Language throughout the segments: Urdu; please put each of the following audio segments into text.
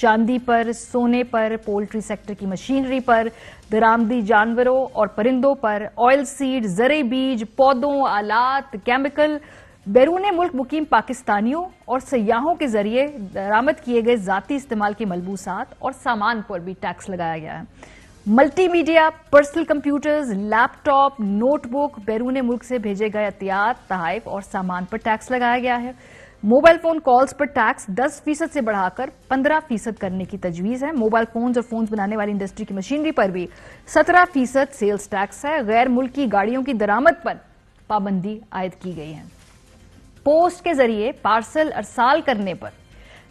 چاندی پر، سونے پر، پولٹری سیکٹر کی مشینری پر، درآمدی جانوروں اور پرندوں پر، آئل سیڈ، زرعی بیج، پودوں، آلات، کیمیکل، بیرون ملک مقیم پاکستانیوں اور سیاحوں کے ذریعے درآمد کیے گئے ذاتی استعمال کے ملبوسات اور سامان پر بھی ٹیکس لگایا گیا ہے۔ ملٹی میڈیا، پرسنل کمپیوٹرز، لیپ ٹاپ، نوٹ بک، بیرون ملک سے بھیجے گئے عطیات، تحائف اور سامان پر ٹیکس لگایا گیا ہے۔ موبائل فون کالز پر ٹیکس 10% سے بڑھا کر 15% کرنے کی تجویز ہے۔ موبائل فونز اور فونز بنانے والی انڈسٹری کی مشینری پر بھی 17% سیلز ٹیکس ہے۔ غیر ملکی گاڑیوں کی درآمد پر پابندی عائد کی گئی ہے۔ پوسٹ کے ذریعے پارسل ارسال کرنے پر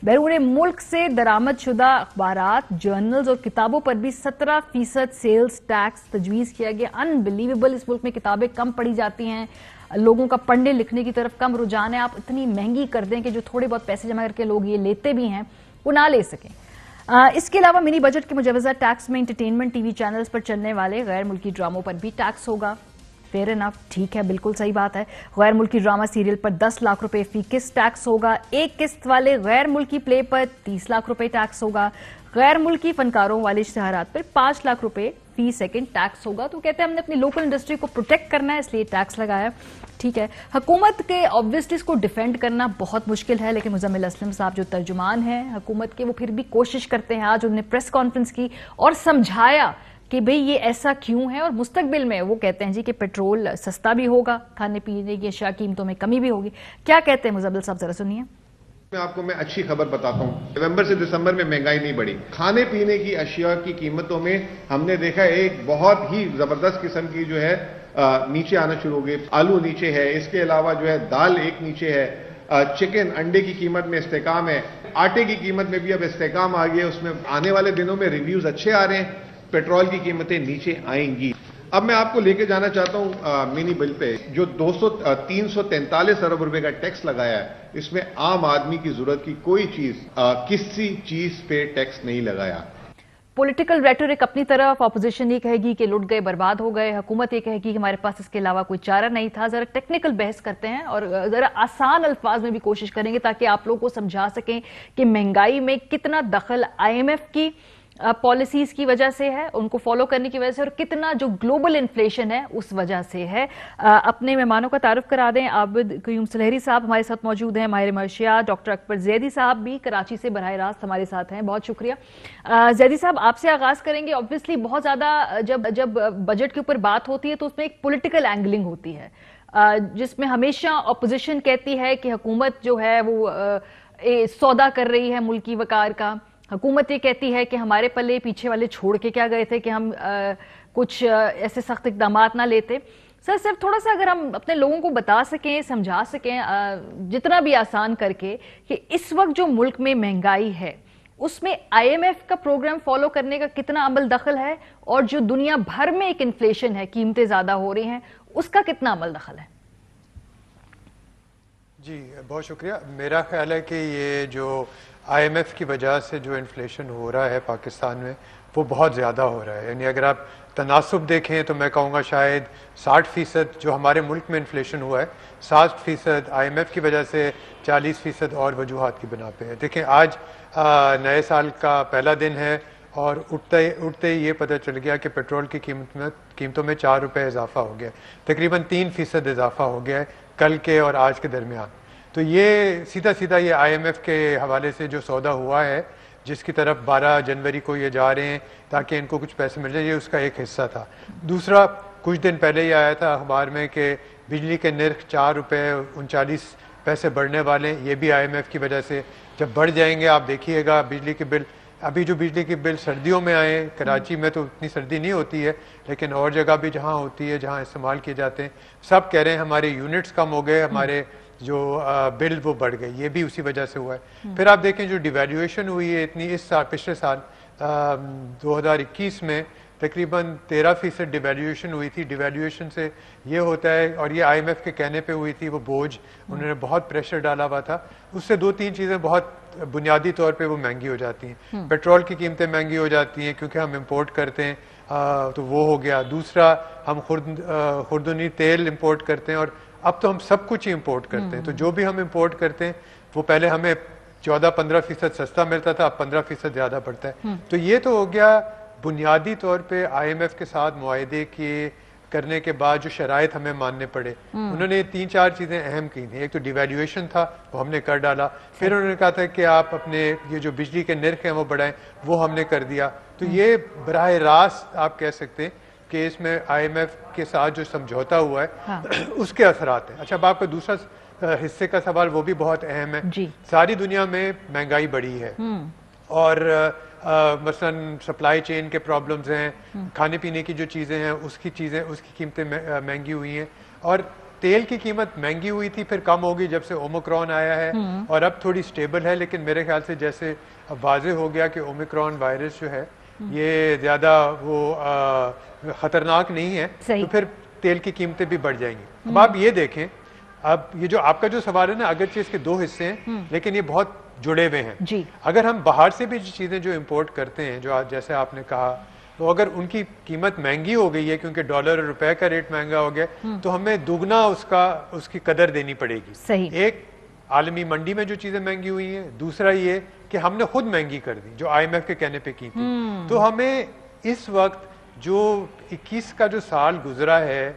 بیرون ملک سے درآمد شدہ اخبارات، جرنلز اور کتابوں پر بھی 17% سیلز ٹیکس تجویز کیا گیا۔ انبلیویبل، اس ملک میں کتابیں کم پڑھی جاتی ہیں، لوگوں کا پڑھنے لکھنے کی طرف کم رجحان ہے، آپ اتنی مہنگی کر دیں کہ جو تھوڑے بہت پیسے جمع کر کے لوگ یہ لیتے بھی ہیں وہ نہ لے سکیں۔ اس کے علاوہ منی بجٹ کے مجوزہ ٹیکس میں انٹرٹینمنٹ ٹی وی چینلز پر چلنے والے غیر ملکی ڈراموں پر بھی ٹیکس ہوگا۔ فیئر انف، ٹھیک ہے، بالکل صحیح بات ہے۔ غیر ملکی ڈرامہ سیریل پر 10 لاکھ روپے فی قسط ٹیکس ہوگا۔ ایک قسط والے غیر ملکی پلے پر 30 لاکھ روپے ٹیکس ہوگا۔ غیر ملکی فنکاروں والے اشتہارات پر 5 لاکھ روپے فی سیکنڈ ٹیکس ہوگا۔ تو کہتے ہیں ہم نے اپنی لوکل انڈسٹری کو پروٹیکٹ کرنا ہے، اس لیے ٹیکس لگایا۔ ٹھیک ہے، حکومت کے آبویسلی اس کو ڈیفینڈ کرنا بہت مشکل ہے، لیکن مزمل اسلم صاحب جو ترجمان ہیں حکومت کے، وہ پھر بھی کوشش کرتے ہیں۔ آج انہوں نے پریس کانفرنس کی اور سمجھایا کہ بھئی یہ ایسا کیوں ہے، اور مستقبل میں وہ کہتے ہیں جی کہ پیٹرول سستا بھی ہوگا، کھانے پینے کی اشیاء قیمتوں میں کمی بھی ہوگی۔ کیا کہتے ہیں مزمل صاحب، ذرا سنیے۔ میں اچھی خبر بتاتا ہوں، نومبر سے دسمبر میں مہنگائی نہیں بڑھی۔ کھانے پینے کی اشیاء کی قیمتوں میں ہم نے دیکھا ایک بہت ہی زبردست قسم کی جو ہے نیچے آنا شروع ہو گئی۔ آلو نیچے ہے، اس کے علاوہ جو ہے دال ایک نیچے ہے، چکن انڈے کی قیمت میں استحکام ہے، آٹے کی قیمت میں بھی اب استحکام آ گئی ہے۔ اس میں آنے والے دنوں میں ریویوز اچھے آ رہے ہیں، پیٹرول کی قیمتیں نیچے آئیں گی۔ اب میں آپ کو لے کے جانا چاہتا ہوں منی بل پہ جو 343 ارب روپے کا ٹیکس لگایا ہے۔ اس میں عام آدمی کی ضرورت کی کوئی چیز، کسی چیز پہ ٹیکس نہیں لگایا۔ پولیٹیکل ریٹورک اپنی طرف، اپوزیشن یہ کہے گی کہ لٹ گئے، برباد ہو گئے، حکومت یہ کہے گی کہ ہمارے پاس اس کے علاوہ کوئی چارہ نہیں تھا۔ ذرا ٹیکنیکل بحث کرتے ہیں اور ذرا آسان الفاظ میں بھی کوشش کریں گے تاکہ آپ لوگوں کو سمجھا سکیں کہ مہنگائی میں کتنا دخل IMF کی پالیسیز کی وجہ سے ہے، ان کو فالو کرنے کی وجہ سے، اور کتنا جو گلوبل انفلیشن ہے اس وجہ سے ہے۔ اپنے مہمانوں کا تعارف کرا دیں۔ عابد قیوم سلیری صاحب ہمارے ساتھ موجود ہیں، ماہر معاشیات ڈاکٹر اکبر زیدی صاحب بھی کراچی سے براہ راست ہمارے ساتھ ہیں، بہت شکریہ۔ زیدی صاحب آپ سے آغاز کریں گے۔ obviously بہت زیادہ جب بجٹ کے اوپر بات ہوتی ہے تو اس میں ایک پولیٹیکل اینگلنگ ہوتی ہے، جس میں ہمیشہ اپوزیشن کہتی ہے کہ حکومت جو ہے وہ سودا کر رہی ہے ملکی وقار کا۔ حکومت یہ کہتی ہے کہ ہمارے پلے پیچھے والے چھوڑ کے کیا گئے تھے کہ ہم کچھ ایسے سخت اقدامات نہ لیتے۔ سر صرف تھوڑا سا اگر ہم اپنے لوگوں کو بتا سکیں، سمجھا سکیں جتنا بھی آسان کر کے کہ اس وقت جو ملک میں مہنگائی ہے اس میں IMF کا پروگرام فالو کرنے کا کتنا عمل دخل ہے، اور جو دنیا بھر میں ایک انفلیشن ہے، قیمتیں زیادہ ہو رہی ہیں، اس کا کتنا عمل دخل ہے؟ جی بہت شکریہ۔ میرا خیال ہے کہ یہ جو IMF کی وجہ سے جو انفلیشن ہو رہا ہے پاکستان میں وہ بہت زیادہ ہو رہا ہے۔ یعنی اگر آپ تناسب دیکھیں تو میں کہوں گا شاید 60% جو ہمارے ملک میں انفلیشن ہوا ہے، 60% IMF کی وجہ سے، 40% اور وجوہات کی بنا پہ ہے۔ دیکھیں آج نئے سال کا پہلا دن ہے اور اٹھتے ہی یہ پتہ چل گیا کہ پیٹرول کی قیمتوں میں 4 روپے اضافہ ہو گیا، تقریباً 3% اضافہ ہو گیا ہے کل کے اور آج کے درمیان۔ تو یہ سیدھا یہ IMF کے حوالے سے جو سودا ہوا ہے، جس کی طرف 12 جنوری کو یہ جا رہے ہیں تاکہ ان کو کچھ پیسے مل جائیں، یہ اس کا ایک حصہ تھا۔ دوسرا، کچھ دن پہلے یہ آیا تھا اخبار میں کہ بجلی کے نرخ 4 روپے 39 پیسے بڑھنے والے ہیں، یہ بھی IMF کی وجہ سے۔ جب بڑھ جائیں گے آپ دیکھیے گا بجلی کے بل، ابھی جو بجلی کے بل سردیوں میں آئے، کراچی میں تو اتنی سردی نہیں ہوتی ہے لیکن اور جگہ بھی جہاں ہوتی ہے، جہاں استعمال کیے جاتے ہیں، سب کہہ رہے ہیں ہمارے یونٹس کم ہو گئے، ہمارے جو بل وہ بڑھ گئے، یہ بھی اسی وجہ سے ہوا ہے۔ پھر آپ دیکھیں جو ڈیویلیویشن ہوئی ہے اتنی اس سال، پچھلے سال 2021 میں تقریباً 13% ڈیویلیویشن ہوئی تھی۔ ڈیویلیویشن سے یہ ہوتا ہے، اور یہ IMF کے کہنے پہ ہوئی تھی، وہ بوجھ انہوں نے بہت پریشر ڈالا ہوا تھا، اس سے 2-3 چیزیں بہت بنیادی طور پہ وہ مہنگی ہو جاتی ہیں۔ پیٹرول کی قیمتیں مہنگی ہو جاتی ہیں کیونکہ ہم امپورٹ کرتے ہیں، تو وہ ہو گیا۔ دوسرا، ہم خوردنی تیل امپورٹ کرتے ہیں، اور اب تو ہم سب کچھ ہی امپورٹ کرتے ہیں، تو جو بھی ہم امپورٹ کرتے ہیں وہ پہلے ہمیں 14-15% سستا ملتا تھا، اب 15% زیادہ پڑتا ہے. تو یہ تو ہو گیا بنیادی طور پہ IMF کے ساتھ معاہدے کے کرنے کے بعد جو شرائط ہمیں ماننے پڑے. انہوں نے 3-4 چیزیں اہم کی تھیں. ایک تو ڈیویلیویشن تھا، وہ ہم نے کر ڈالا. پھر انہوں نے کہا تھا کہ آپ اپنے یہ جو بجلی کے نرخ ہیں وہ بڑھائیں، وہ ہم نے کر دیا. تو یہ براہ راست آپ کہہ سکتے ہیں کہ اس میں IMF کے ساتھ جو سمجھوتا ہوا ہے اس کے اثرات ہیں. اچھا، اب آپ کا دوسرا حصے کا سوال وہ بھی بہت اہم ہے. ساری دنیا میں مہنگائی بڑھی ہے اور مثلا سپلائی چین کے پرابلمز ہیں، کھانے پینے کی جو چیزیں ہیں اس کی قیمتیں مہنگی ہوئی ہیں. اور تیل کی قیمت مہنگی ہوئی تھی، پھر کم ہوگی جب سے اومیکرون آیا ہے اور اب تھوڑی سٹیبل ہے. لیکن میرے خیال سے جیسے اب واضح ہو گیا کہ اومیکرون وائرس جو ہے یہ زیادہ وہ خطرناک نہیں ہے، تو پھر تیل کی قیمتیں بھی بڑھ جائیں گی. اب آپ یہ دیکھیں، اب یہ جو آپ کا جو سوال ہے نا، اگرچہ اس کے 2 حصے ہیں لیکن یہ بہت جڑے ہوئے ہیں. اگر ہم باہر سے بھی چیزیں جو امپورٹ کرتے ہیں، جو جیسے آپ نے کہا، تو اگر ان کی قیمت مہنگی ہو گئی ہے کیونکہ ڈالر اور روپے کا ریٹ مہنگا ہو گیا، تو ہمیں دگنا اس کی قدر دینی پڑے گی. ایک عالمی منڈی میں جو چیزیں مہنگی ہوئی ہیں، دوسرا یہ کہ ہم نے خود مہنگی کر دی جو IMF کے کہنے پہ کی تھی. تو ہمیں اس وقت جو 21 کا جو سال گزرا ہے،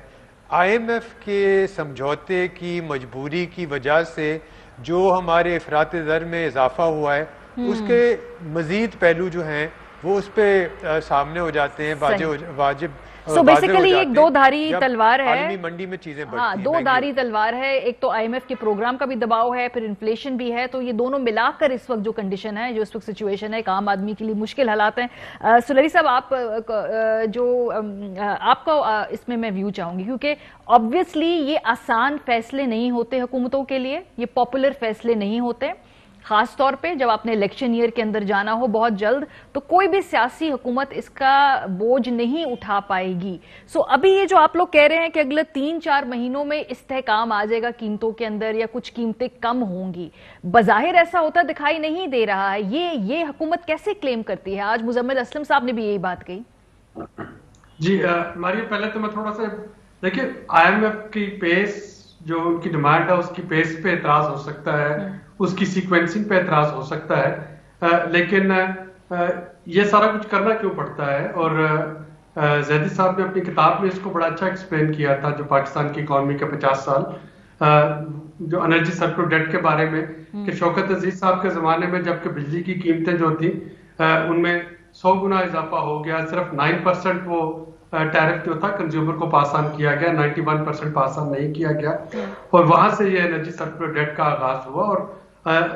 IMF کے سمجھوتے کی مجبوری کی وجہ سے جو ہمارے افراط زر میں اضافہ ہوا ہے، اس کے مزید پہلو جو ہیں وہ اس پہ سامنے ہو جاتے ہیں، واجب. سو بیسیکلی ایک 2 دھاری تلوار ہے. عالمی منڈی میں چیزیں بڑھتی ہیں. 2 دھاری تلوار ہے. ایک تو IMF کے پروگرام کا بھی دباؤ ہے، پھر انفلیشن بھی ہے. تو یہ دونوں ملا کر اس وقت جو کنڈیشن ہے، جو اس وقت سچویشن ہے، ایک عام آدمی کے لیے مشکل حالات ہیں. سلری صاحب، آپ کا اس میں ویو چاہوں گی، کیونکہ آبویسلی یہ آسان فیصلے نہیں ہوتے حکومتوں کے لیے، یہ پاپولر فیصلے نہیں ہوتے، خاص طور پہ جب آپ نے الیکشن ایئر کے اندر جانا ہو بہت جلد. تو کوئی بھی سیاسی حکومت اس کا بوجھ نہیں اٹھا پائے گی. سو ابھی یہ جو آپ لوگ کہہ رہے ہیں کہ اگلے 3-4 مہینوں میں استحکام آ جائے گا قیمتوں کے اندر، یا کچھ قیمتیں کم ہوں گی، بظاہر ایسا ہوتا دکھائی نہیں دے رہا ہے. یہ حکومت کیسے کلیم کرتی ہے؟ آج مزمل اسلم صاحب نے بھی یہی بات کہی. جی ماریہ، پہلے تو میں تھوڑا سا دیکھیں، IMF کی پیس جو ان کی ڈیمانڈ ہے اس کی پیس پہ اعتراض ہو سکتا ہے، اس کی سیکوینسنگ پہ اعتراض ہو سکتا ہے، لیکن یہ سارا کچھ کرنا کیوں پڑتا ہے؟ اور زیدی صاحب نے اپنی کتاب میں اس کو بڑا اچھا ایکسپلین کیا تھا، جو پاکستان کی اکانومی کے 50 سال، جو انرجی سرکل ڈیٹ کے بارے میں، کہ شوکت عزیز صاحب کے زمانے میں جبکہ بجلی کی قیمتیں جو تھیں ان میں 100 گنا اضافہ ہو گیا، صرف 9% وہ ٹیرف جو تھا کنزیومر کو پاس آن کیا گیا، 91% پاس آن نہیں کیا گیا، اور وہاں سے یہ انرجی سرکل ڈیٹ کا آغاز ہوا. اور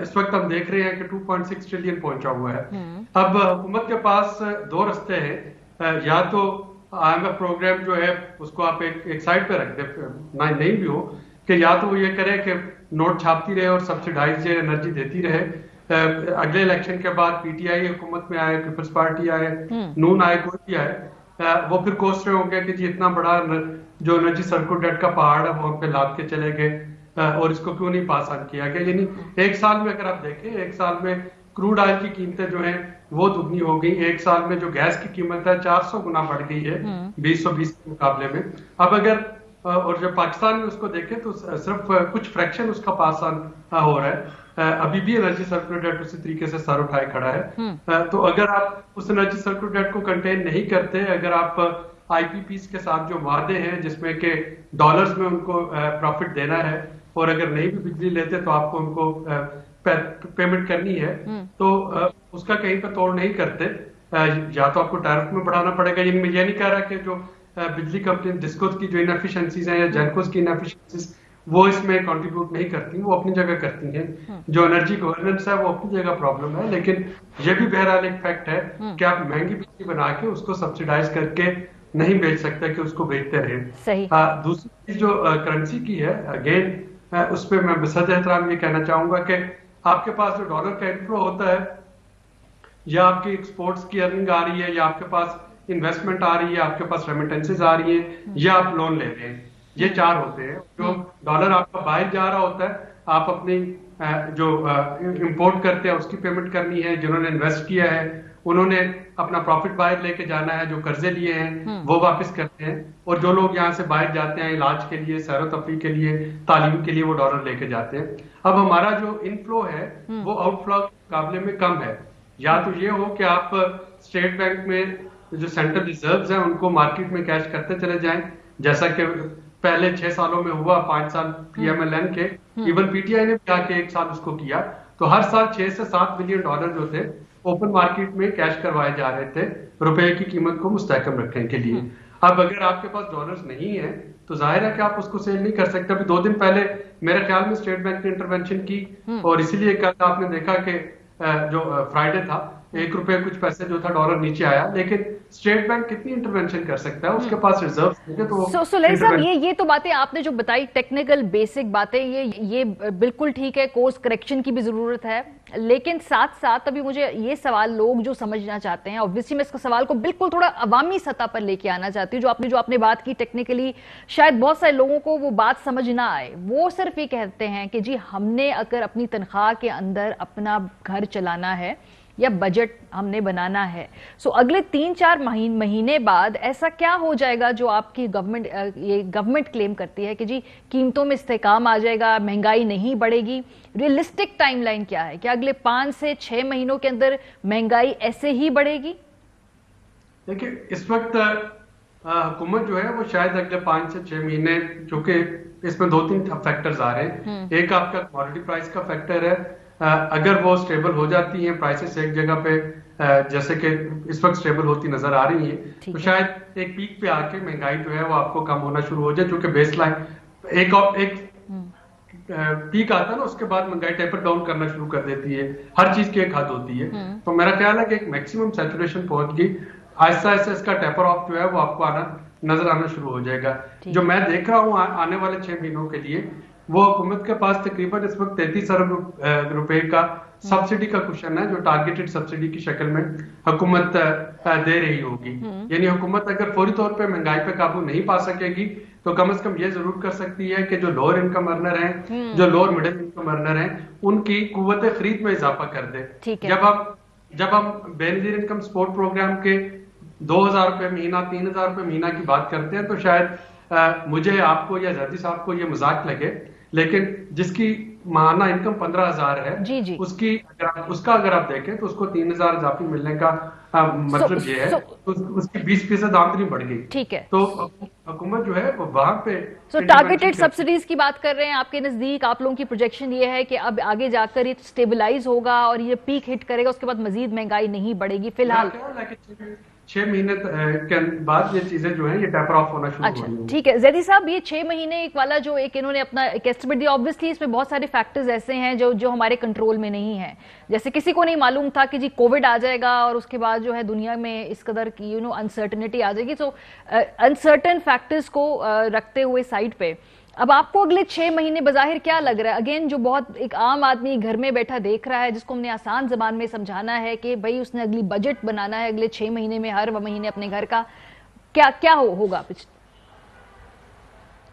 اس وقت ہم دیکھ رہے ہیں کہ 2.6 ٹریلین پہنچا ہوا ہے. اب حکومت کے پاس 2 رستے ہیں، یا تو IMF پروگرام جو ہے اس کو آپ ایک سائڈ پہ رکھ دیں، نہیں بھی ہو، کہ یا تو وہ یہ کرے کہ نوٹ چھاپتی رہے اور سبسڈائز انرجی دیتی رہے. اگلے الیکشن کے بعد PTI حکومت میں آئے، پیپلز پارٹی آئے، نون آئے، کوئی بھی آئے، وہ پھر کوسٹ رہے ہوں گے کہ جی اتنا بڑا جو انرجی سرکل ڈیٹ کا پہاڑ ہے وہ ہم پہ لاد کے چلے گئے اور اس کو کیوں نہیں پاس آن کیا گیا. یعنی 1 سال میں اگر آپ دیکھیں، 1 سال میں کروڈ آئل کی قیمتیں جو ہیں وہ دگنی ہو گئی. 1 سال میں جو گیس کی قیمت ہے 400 گنا بڑھ گئی ہے 2020 کے مقابلے میں. اب اگر اور جب پاکستان میں اس کو دیکھیں تو صرف کچھ فریکشن اس کا پاس آن ہو رہا ہے. ابھی بھی انرجی سرکل ڈیٹ اسی طریقے سے سر اٹھائے کھڑا ہے. تو اگر آپ اس انرجی سرکل ڈیٹ کو کنٹین نہیں کرتے، اگر آپ IPPs کے ساتھ جو وعدے ہیں جس میں کہ ڈالرز میں ان کو پروفٹ دینا ہے، اور اگر نہیں بھی بجلی لیتے تو آپ کو ان کو پیمنٹ کرنی ہے، تو اس کا کہیں پہ توڑ نہیں کرتے. یا تو آپ کو ٹیرف میں بڑھانا پڑے گا. یعنی میں یہ نہیں کہہ رہا کہ جو بجلی کمپنی ڈسکوز کی جو انیفیشنسیز ہیں یا جینکوز کی انیفیشنسیز وہ اس میں کنٹریبیوٹ نہیں کرتی، وہ اپنی جگہ کرتی ہیں. جو انرجی گورننس ہے وہ اپنی جگہ پرابلم ہے، لیکن یہ بھی بہرحال ایک فیکٹ ہے کہ آپ مہنگی بجلی بنا کے اس کو سبسیڈائز کر کے نہیں بیچ سکتے کہ اس کو بیچتے رہیں. دوسری چیز جو کرنسی کی ہے، اگین اس پہ میں بصد احترام یہ کہنا چاہوں گا کہ آپ کے پاس جو ڈالر کا انفلو ہوتا ہے، یا آپ کی ایکسپورٹس کی ارننگ آ رہی ہے، یا آپ کے پاس انویسٹمنٹ آ رہی ہے، آپ کے پاس ریمیٹنسز آ رہی ہیں، یا آپ لون لے رہے ہیں، یہ 4 ہوتے ہیں. جو ڈالر آپ کا باہر جا رہا ہوتا ہے، آپ اپنی جو امپورٹ کرتے ہیں اس کی پیمنٹ کرنی ہے، جنہوں نے انویسٹ کیا ہے انہوں نے اپنا پروفٹ باہر لے کے جانا ہے, جو قرضے لیے ہیں وہ واپس کرتے ہیں, اور جو لوگ یہاں سے باہر جاتے ہیں علاج کے لیے, سیر و تفریح کے لیے, تعلیم کے لیے, وہ ڈالر لے کے جاتے ہیں. اب ہمارا جو ان فلو ہے وہ آؤٹ فلو مقابلے میں کم ہے. یا تو یہ ہو کہ آپ اسٹیٹ بینک میں جو سینٹرل ریزروز ہیں ان کو مارکیٹ میں کیش کرتے چلے جائیں, جیسا کہ پہلے 6 سالوں میں ہوا, 5 سال پی ایم ایل این کے, ایون پی ٹی آئی نے بھی آ کے 1 سال اس کو کیا. تو ہر سال 6 سے 7 بلین ڈالر جو تھے اوپن مارکیٹ میں کیش کروائے جا رہے تھے روپے کی قیمت کو مستحکم رکھنے کے لیے. اب اگر آپ کے پاس ڈالرز نہیں ہیں تو ظاہر ہے کہ آپ اس کو سیل نہیں کر سکتے. ابھی 2 دن پہلے میرے خیال میں اسٹیٹ بینک نے انٹرونشن کی, اور اسی لیے کل آپ نے دیکھا کہ جو فرائیڈے تھا 1 روپے کچھ پیسے جو تھا ڈالر نیچے آیا, لیکن اسٹیٹ بینک کتنی انٹرونشن کر سکتا ہے, اس کے پاس ریزرو. سلیل صاحب یہ تو باتیں آپ نے جو بتائی ٹیکنیکل بیسک باتیں, یہ بالکل ٹھیک ہے, کورس کریکشن کی بھی ضرورت ہے, لیکن ساتھ ساتھ ابھی مجھے یہ سوال لوگ جو سمجھنا چاہتے ہیں, obviously میں اس کا سوال کو بالکل تھوڑا عوامی سطح پر لے کے آنا چاہتی ہوں. جو آپ نے بات کی ٹیکنیکلی شاید بہت سارے لوگوں کو وہ بات سمجھ نہ آئے. وہ صرف یہ کہتے ہیں کہ جی ہم نے اگر اپنی تنخواہ کے اندر اپنا گھر چلانا ہے یا بجٹ ہم نے بنانا ہے, سو اگلے 3-4 مہینے بعد ایسا کیا ہو جائے گا جو آپ کی گورنمنٹ کلیم کرتی ہے کہ جی قیمتوں میں استحکام آ جائے گا, مہنگائی نہیں بڑھے گی. ریئلسٹک ٹائم لائن کیا ہے؟ کیا اگلے 5 سے 6 مہینوں کے اندر مہنگائی ایسے ہی بڑھے گی؟ دیکھیں اس وقت حکومت جو ہے وہ شاید اگلے 5 سے 6 مہینے, چونکہ اس میں 2-3 فیکٹرز آ رہے ہیں. ایک آپ کا کموڈٹی پرائس کا فیکٹر ہے, اگر وہ سٹیبل ہو جاتی ہیں پرائسز ایک جگہ پہ جیسے کہ اس وقت سٹیبل ہوتی نظر آ رہی ہیں, تو شاید ایک پیک پہ آ کے مہنگائی جو ہے وہ آپ کو کم ہونا شروع ہو جائے, چونکہ بیس لائن ایک پیک آتا ہے نا, اس کے بعد مہنگائی ٹیپر ڈاؤن کرنا شروع کر دیتی ہے. ہر چیز کی ایک حد ہوتی ہے. تو میرا خیال ہے کہ ایک میکسیمم سیچوریشن پہنچ گئی, آہستہ آہستہ اس کا ٹیپر آف جو ہے وہ آپ کو نظر آنا شروع ہو جائے گا. جو میں دیکھ رہا ہوں آنے والے 6 مہینوں کے لیے, وہ حکومت کے پاس تقریباً اس وقت 33 ارب روپے کا سبسڈی کا کوشن ہے, جو ٹارگیٹڈ سبسڈی کی شکل میں حکومت دے رہی ہوگی. یعنی حکومت اگر فوری طور پہ مہنگائی پہ قابو نہیں پا سکے گی تو کم از کم یہ ضرور کر سکتی ہے کہ جو لوور انکم ارنر ہیں, جو لوور مڈل انکم ارنر ہیں, ان کی قوت خرید میں اضافہ کر دے. جب ہم بے نظیر انکم سپورٹ پروگرام کے 2000 روپے مہینہ 3000 روپے مہینہ کی بات کرتے ہیں, تو شاید مجھے آپ کو یا زردی صاحب کو یہ مذاق لگے, لیکن جس کی ماہانہ انکم 15,000 ہے اس کا اگر آپ دیکھیں تو اس کو 3,000 اضافی ملنے کا مطلب یہ ہے اس کی 20% آمدنی بڑھ گئی. ٹھیک ہے, تو حکومت جو ہے وہاں پہ ٹارگیٹڈ سبسڈیز کی بات کر رہے ہیں. آپ کے نزدیک آپ لوگوں کی پروجیکشن یہ ہے کہ اب آگے جا کر یہ سٹیبلائز ہوگا اور یہ پیک ہٹ کرے گا, اس کے بعد مزید مہنگائی نہیں بڑھے گی فی الحال 6 مہینے کے بعد یہ چیزیں جو ہیں یہ ٹیپر آف ہونا شروع ہو رہی ہیں. ٹھیک ہے زیدی صاحب, یہ 6 مہینے ایک والا جو ایک انہوں نے اپنا ایک ایسٹیمیٹ دیا, obviously اس میں بہت سارے فیکٹرز ایسے ہیں جو ہمارے کنٹرول میں نہیں ہیں. جیسے کسی کو نہیں معلوم تھا کہ جی کووڈ آ جائے گا اور اس کے بعد جو ہے دنیا میں اس قدر کی انسرٹنٹی آ جائے گی. سو انسرٹن فیکٹرز کو رکھتے ہوئے سائڈ پہ اب آپ کو اگلے 6 مہینے بظاہر کیا لگ رہا ہے؟ اگین جو بہت ایک عام آدمی گھر میں بیٹھا دیکھ رہا ہے, جس کو ہم نے آسان زبان میں سمجھانا ہے کہ بھائی اس نے اگلی بجٹ بنانا ہے اگلے 6 مہینے میں, ہر مہینے اپنے گھر کا کیا ہوگا؟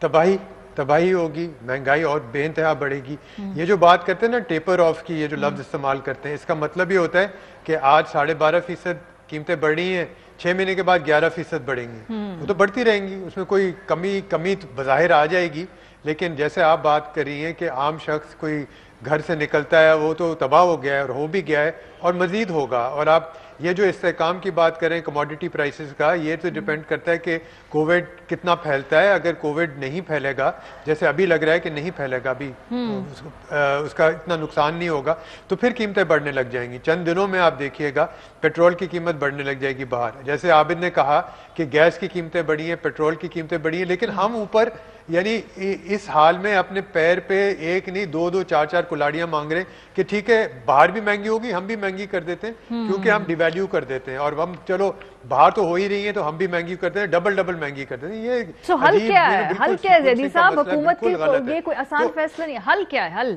تباہی ہوگی, مہنگائی اور بے انتہا بڑھے گی. یہ جو بات کرتے ہیں نا ٹیپر آف کی, یہ جو لفظ استعمال کرتے ہیں, اس کا مطلب یہ ہوتا ہے کہ آج 12.5% قیمتیں بڑھ رہی ہیں, 6 مہینے کے بعد 11% بڑھیں گی. وہ تو بڑھتی رہیں گی, اس میں کوئی کمی بظاہر آ جائے گی, لیکن جیسے آپ بات کر رہی ہیں کہ عام شخص کوئی گھر سے نکلتا ہے وہ تو تباہ ہو گیا ہے اور ہو بھی گیا ہے اور مزید ہوگا. اور آپ یہ جو استحکام کی بات کریں کموڈٹی پرائسز کا, یہ تو ڈیپینڈ کرتا ہے کہ کووڈ کتنا پھیلتا ہے. اگر کووڈ نہیں پھیلے گا, جیسے ابھی لگ رہا ہے کہ نہیں پھیلے گا, ابھی اس کا اتنا نقصان نہیں ہوگا, تو پھر قیمتیں بڑھنے لگ جائیں گی. چند دنوں میں آپ دیکھیے گا پیٹرول کی قیمت بڑھنے لگ جائے گی باہر. جیسے عابد نے کہا کہ گیس کی قیمتیں بڑھی ہیں, پیٹرول کی قیمتیں بڑھی ہیں, لیکن ہم اوپر یعنی اس حال میں اپنے پیر پہ 1 نہیں 2 4 کلاڑیاں مانگ رہے ہیں کہ ٹھیک ہے باہر بھی مہنگی ہوگی, ہم بھی مہنگی کر دیتے ہیں کیونکہ ہم ڈیویلیو کر دیتے ہیں, اور ہم چلو باہر تو ہو ہی رہی ہیں تو ہم بھی مہنگی کرتے ہیں, ڈبل مہنگی کرتے ہیں. یہ حل کیا ہے؟ حل کیا ہے زیدی صاحب؟ حکومت کی یہ کوئی آسان فیصلہ نہیں, حل کیا ہے؟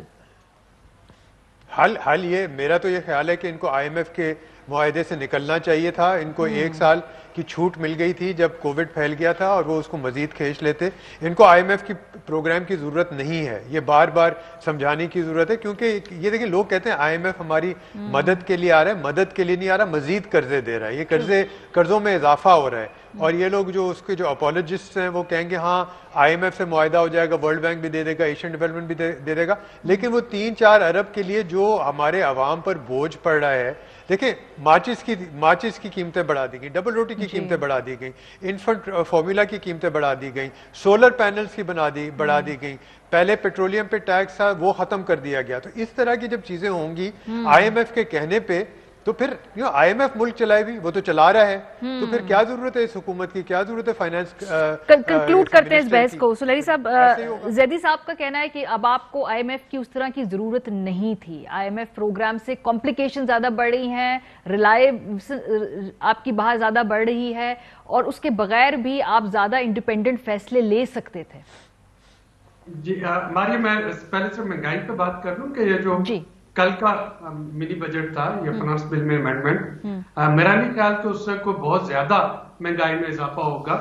حل یہ میرا تو یہ خیال ہے کہ ان کو IMF کے معاہدے سے نکلنا چاہیے تھا. ان کو 1 سال کی چھوٹ مل گئی تھی جب کووڈ پھیل گیا تھا اور وہ اس کو مزید کھینچ لیتے. ان کو آئی ایم ایف کی پروگرام کی ضرورت نہیں ہے, یہ بار بار سمجھانے کی ضرورت ہے, کیونکہ یہ دیکھیں لوگ کہتے ہیں آئی ایم ایف ہماری مدد کے لیے آ رہا ہے, مدد کے لیے نہیں آ رہا, مزید قرضے دے رہا ہے, یہ قرضوں میں اضافہ ہو رہا ہے. اور یہ لوگ جو اس کے جو اپولوجسٹ ہیں وہ کہیں گے ہاں آئی ایم ایف سے معاہدہ ہو جائے گا, ورلڈ بینک بھی دے دے گا, ایشین ڈیولپمنٹ بھی دے دے گا, لیکن وہ 3-4 ارب کے لیے جو ہمارے عوام پر بوجھ پڑ رہا ہے. دیکھیں ماچس کی قیمتیں بڑھا دی گئی, ڈبل روٹی کی قیمتیں بڑھا دی گئی, انفنٹ فارمولا کی قیمتیں بڑھا دی گئی, سولر پینلز کی بڑھا دی گئی, پہلے پیٹرولیم پہ ٹیکس تھا وہ ختم کر دیا گیا. تو اس طرح کی جب چیزیں ہوں گی آئی ایم ایف کے کہنے پہ, تو پھر آئی ایم ایف ملک چلائے بھی, وہ تو چلا رہا ہے, تو پھر کیا ضرورت ہے اس حکومت کی, کیا ضرورت ہے فائنانس. کنکلوڈ کرتے ہیں اس بحث کو. سلیری صاحب, زیدی صاحب کا کہنا ہے کہ اب آپ کو آئی ایم ایف کی اس طرح کی ضرورت نہیں تھی, آئی ایم ایف پروگرام سے کمپلیکیشن زیادہ بڑھ رہی ہیں, آپ کی بہار زیادہ بڑھ رہی ہے, اور اس کے بغیر بھی آپ زیادہ انڈیپینڈنٹ فیصلے لے سکتے تھے. جی ماری, میں پہلے سے مہنگائی پہ بات کر لوں کہ یہ جو کل کا منی بجٹ تھا, یہ فائنانس بل میں امینڈمنٹ, میرا نہیں خیال کہ اس سے کوئی بہت زیادہ مہنگائی میں اضافہ ہوگا.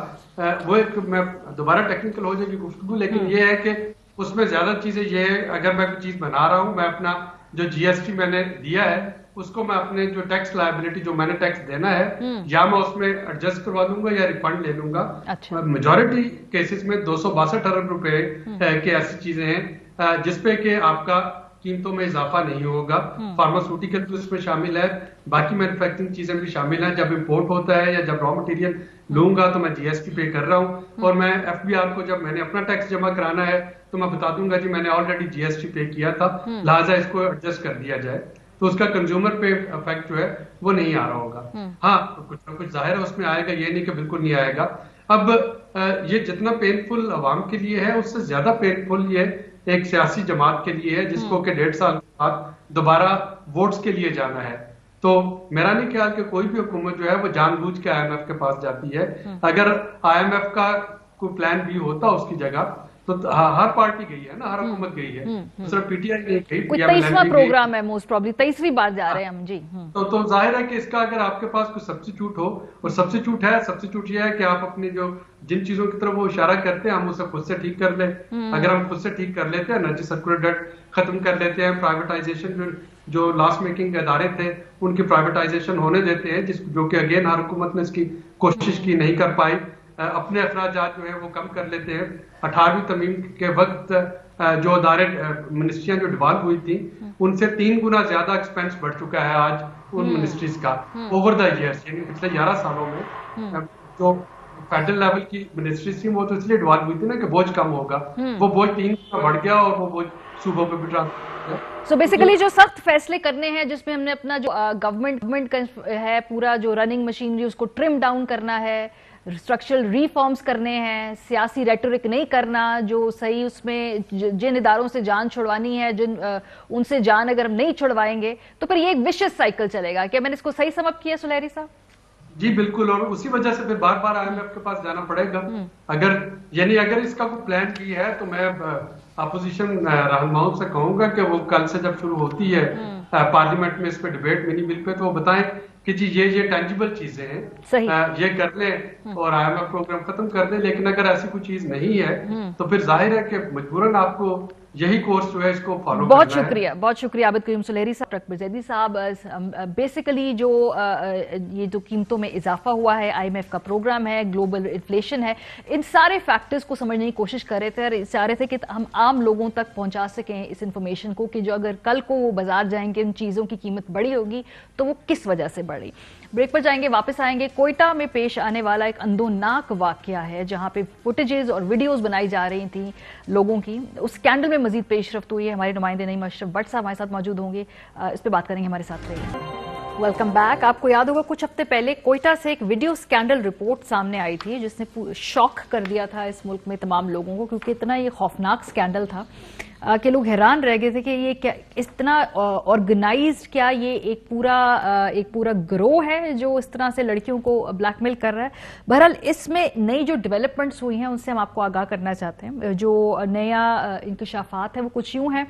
وہ ایک میں دوبارہ ٹیکنیکل ہو جائے گی گفتگو, لیکن یہ ہے کہ اس میں زیادہ چیزیں یہ ہے, اگر میں کوئی چیز بنا رہا ہوں, میں اپنا جو جی ایس ٹی میں نے دیا ہے اس کو میں اپنے جو ٹیکس لائبلٹی جو میں نے ٹیکس دینا ہے یا میں اس میں ایڈجسٹ کروا دوں گا یا ریفنڈ لے لوں گا. میجورٹی کیسز میں 262 ارب روپے کے ایسی چیزیں ہیں جس پہ کہ آپ کا قیمتوں میں اضافہ نہیں ہوگا. فارماسیوٹیکل بھی اس میں شامل ہے, باقی مینوفیکچرنگ چیزیں بھی شامل ہیں. جب امپورٹ ہوتا ہے یا جب را مٹیریل لوں گا تو میں جی ایس ٹی پے کر رہا ہوں, اور میں ایف بی آر کو جب میں نے اپنا ٹیکس جمع کرانا ہے تو میں بتا دوں گا جی میں نے آلریڈی جی ایس ٹی پے کیا تھا, لہٰذا اس کو ایڈجسٹ کر دیا جائے. تو اس کا کنزیومر پہ افیکٹ جو ہے وہ نہیں آ رہا ہوگا. ہاں کچھ نہ کچھ ظاہر ہے اس میں آئے گا, یہ نہیں کہ بالکل نہیں آئے گا. اب یہ جتنا پینفل عوام کے لیے ہے اس سے زیادہ پینفل یہ ایک سیاسی جماعت کے لیے ہے جس کو کہ 1.5 سال بعد دوبارہ ووٹس کے لیے جانا ہے. تو میرا نہیں خیال کہ کوئی بھی حکومت جو ہے وہ جان بوجھ کے آئی ایم ایف کے پاس جاتی ہے. اگر آئی ایم ایف کا کوئی پلان بھی ہوتا اس کی جگہ تو ہر پارٹی گئی ہے نا, ہر حکومت گئی ہے, صرف پی ٹی آئی نہیں گئی. کوئی 23واں پروگرام ہے, موسٹ پروبلی 23ویں بار جا رہے ہیں ہم. جی تو ظاہر ہے کہ اس کا اگر آپ کے پاس کوئی سبسٹیچیوٹ ہو, اور سبسٹیچیوٹ یہ ہے کہ آپ اپنی جو جن چیزوں کی طرف وہ اشارہ کرتے ہیں ہم اسے خود سے ٹھیک کر لیں. اگر ہم خود سے ٹھیک کر لیتے ہیں, انرجی سرکولر ڈیٹ ختم کر لیتے ہیں, پرائیویٹائزیشن جو لاس میکنگ ادارے تھے ان کی پرائیویٹائزیشن ہونے دیتے ہیں, جو کہ اگین ہر حکومت نے اس کی کوشش کی نہیں کر پائی, اپنے اخراجات جو ہے وہ کم کر لیتے ہیں. 18ویں ترمیم کے وقت جو ادارے منسٹریاں جو ڈیوالو ہوئی تھیں ان سے 3 گنا زیادہ ایکسپینس بڑھ چکا ہے آج ان منسٹریز کا اوور دا ایئرس, یعنی پچھلے 11 سالوں میں. جو فیڈرل لیول کی منسٹریز تھیں وہ تو اس لیے ڈیوالو ہوئی تھی نا کہ بوجھ کم ہوگا, وہ بوجھ 3 گنا بڑھ گیا اور وہ بوجھ صوبوں پہ بھی ٹرانسفر. سو بیسیکلی جو سخت فیصلے کرنے ہیں جس میں ہم نے اپنا جو گورنمنٹ کا ہے پورا جو رننگ مشینری اس کو ٹرم ڈاؤن کرنا ہے, اسٹرکچرل ریفارمز کرنے ہیں, سیاسی ریٹورک نہیں کرنا, جو صحیح اس میں جن اداروں سے جان چھڑوانی ہے ان سے جان اگر ہم نہیں چھڑوائیں گے تو پھر یہ ایک وشیس سائیکل چلے گا. کیا میں نے اس کو صحیح سم اپ کیا سلیری صاحب؟ جی بالکل, اور اسی وجہ سے پھر بار بار آئی ایم ایف کے پاس جانا پڑے گا. اگر اس کا کوئی پلان بھی ہے تو میں اپوزیشن رہنماؤں سے کہوں گا کہ وہ کل سے جب شروع ہوتی ہے پارلیمنٹ میں اس پہ ڈیبیٹ منی بل پہ, تو وہ بتائیں کہ جی یہ ٹینجیبل چیزیں ہیں, یہ کر لیں اور آئی ایم ایف پروگرام ختم کر دیں. لیکن اگر ایسی کوئی چیز نہیں ہے تو پھر ظاہر ہے کہ مجبوراً آپ کو یہی کورس جو ہے اس کو فالو کرنا ہے. بہت شکریہ عابد کریم سلیری صاحب. زیدی صاحب, بیسیکلی جو یہ جو قیمتوں میں اضافہ ہوا ہے, آئی ایم ایف کا پروگرام ہے, گلوبل انفلیشن ہے, ان سارے فیکٹرز کو سمجھنے کی کوشش کر رہے تھے اور چاہ رہے تھے کہ ہم عام لوگوں تک پہنچا سکیں اس انفارمیشن کو کہ جو اگر کل کو وہ بازار جائیں گے ان چیزوں کی قیمت بڑی ہوگی تو وہ کس وجہ سے بڑھی. بریک پر جائیں گے, واپس آئیں گے. کوئٹہ میں پیش آنے والا ایک اندوناک واقعہ ہے جہاں پہ فوٹیجز اور ویڈیوز بنائی جا رہی تھیں لوگوں کی. اس اسکینڈل میں مزید پیش رفت ہوئی ہے. ہمارے نمائندے نعیم اشرف بٹ صاحب ہمارے ساتھ موجود ہوں گے, اس پہ بات کریں گے, ہمارے ساتھ رہیے. Welcome back. آپ کو یاد ہوگا کچھ ہفتے پہلے کوئٹہ سے ایک ویڈیو اسکینڈل رپورٹ سامنے آئی تھی جس نے شاک کر دیا تھا اس ملک میں تمام لوگوں کو, کیونکہ اتنا یہ خوفناک اسکینڈل تھا. کہ لوگ حیران رہ گئے تھے کہ یہ کیا اتنا آرگنائزڈ، کیا یہ ایک پورا گروہ ہے جو اس طرح سے لڑکیوں کو بلیک میل کر رہا ہے. بہرحال اس میں نئی جو ڈیولپمنٹس ہوئی ہیں ان سے ہم آپ کو آگاہ کرنا چاہتے ہیں. جو نیا انکشافات ہیں وہ کچھ یوں ہیں